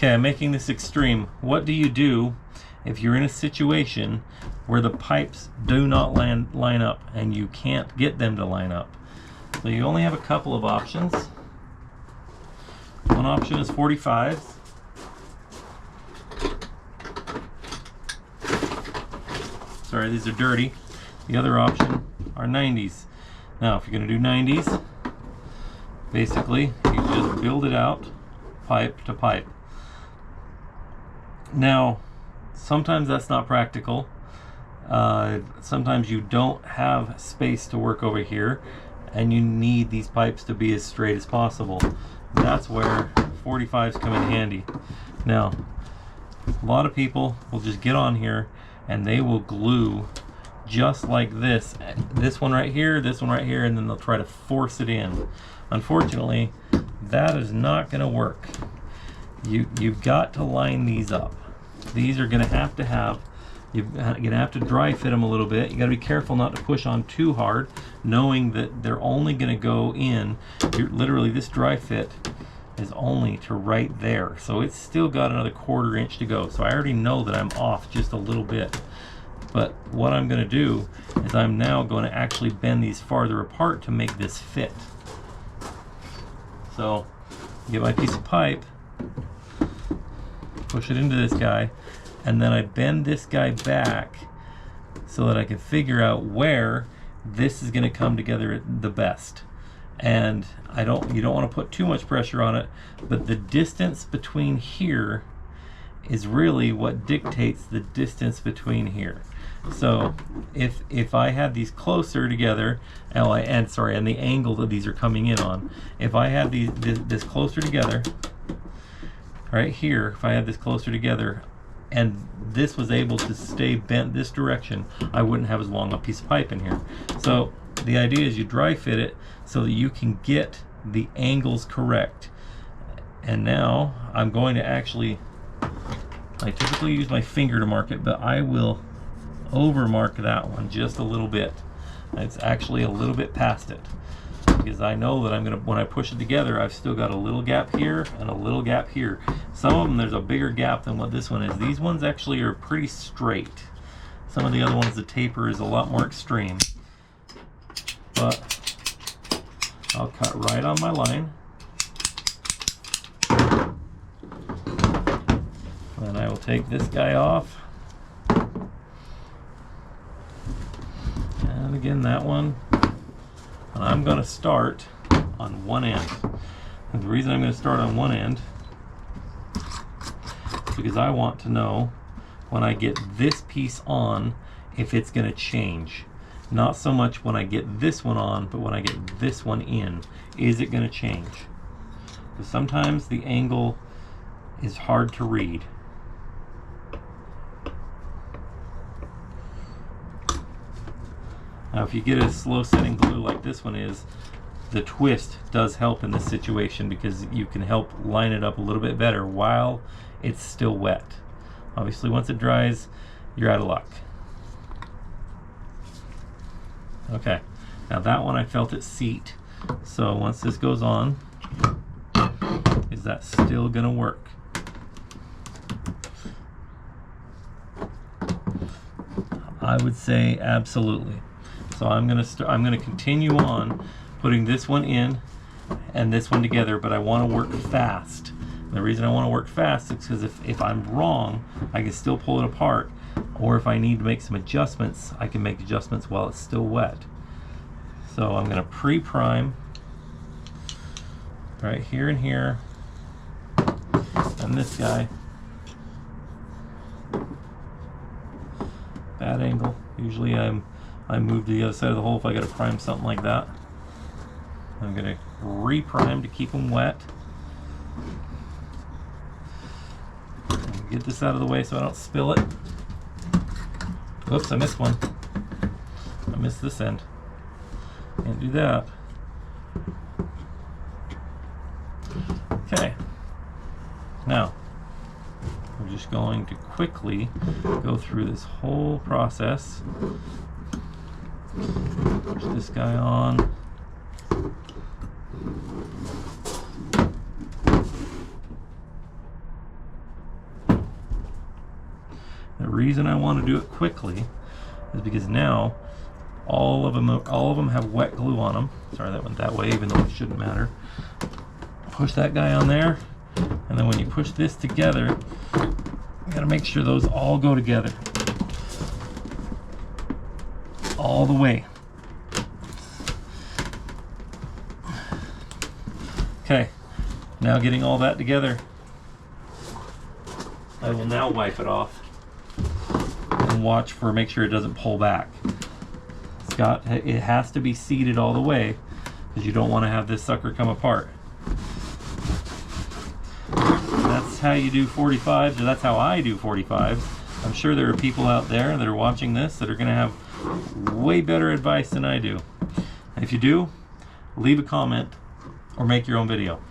Okay, I'm making this extreme. What do you do if you're in a situation where the pipes do not line up and you can't get them to line up? So you only have a couple of options. One option is 45s. Sorry, these are dirty. The other option are 90s. Now, if you're going to do 90s, basically, you just build it out pipe to pipe. Now, sometimes that's not practical. Sometimes you don't have space to work over here, and you need these pipes to be as straight as possible. That's where 45s come in handy. Now, a lot of people will just get on here and they will glue just like this one right here, this one right here, and then they'll try to force it in. Unfortunately, that is not going to work. You've got to line these up. These are going to have, you're going to have to dry fit them a little bit. You got to be careful not to push on too hard, knowing that they're only going to go in. Literally, this dry fit is only to right there, so it's still got another 1/4 inch to go. So I already know that I'm off just a little bit. But what I'm going to do is I'm now going to actually bend these farther apart to make this fit. So get my piece of pipe, push it into this guy, and then I bend this guy back so that I can figure out where this is going to come together the best. And you don't want to put too much pressure on it, but the distance between here is really what dictates the distance between here. So if I had these closer together, and the angle that these are coming in on, if I had this closer together, right here, if I had this closer together, and this was able to stay bent this direction, I wouldn't have as long a piece of pipe in here. So the idea is you dry fit it so that you can get the angles correct. And now I'm going to actually, I typically use my finger to mark it, but I will over mark that one just a little bit. It's actually a little bit past it, because I know that I'm gonna, when I push it together, I've still got a little gap here and a little gap here. Some of them there's a bigger gap than what this one is. These ones actually are pretty straight. Some of the other ones, the taper is a lot more extreme. But I'll cut right on my line. And I will take this guy off. And again, that one. And I'm going to start on one end. And the reason I'm going to start on one end is because I want to know when I get this piece on if it's going to change. Not so much when I get this one on, but when I get this one in, is it going to change? Because sometimes the angle is hard to read. Now if you get a slow setting glue like this one is, the twist does help in this situation because you can help line it up a little bit better while it's still wet. Obviously once it dries, you're out of luck. Okay, now that one I felt it seat. So once this goes on, is that still gonna work? I would say absolutely. So I'm gonna continue on putting this one in and this one together, but I want to work fast. And the reason I want to work fast is because if I'm wrong, I can still pull it apart, or if I need to make some adjustments, I can make adjustments while it's still wet. So I'm gonna pre-prime right here and here, and this guy. Bad angle. Usually I move to the other side of the hole if I got to prime something like that. I'm going to re-prime to keep them wet. Get this out of the way so I don't spill it. Whoops, I missed one. I missed this end. Can't do that. Okay. Now, we're just going to quickly go through this whole process. Push this guy on. The reason I want to do it quickly is because now all of them have wet glue on them. Sorry, that went that way, even though it shouldn't matter. Push that guy on there, and then when you push this together, you gotta make sure those all go together. All the way. Okay, now getting all that together, I will now wipe it off and watch for, make sure it doesn't pull back. It has to be seated all the way because you don't want to have this sucker come apart. That's how you do 45s, or that's how I do 45s. I'm sure there are people out there that are watching this that are going to have way better advice than I do. And if you do, leave a comment or make your own video.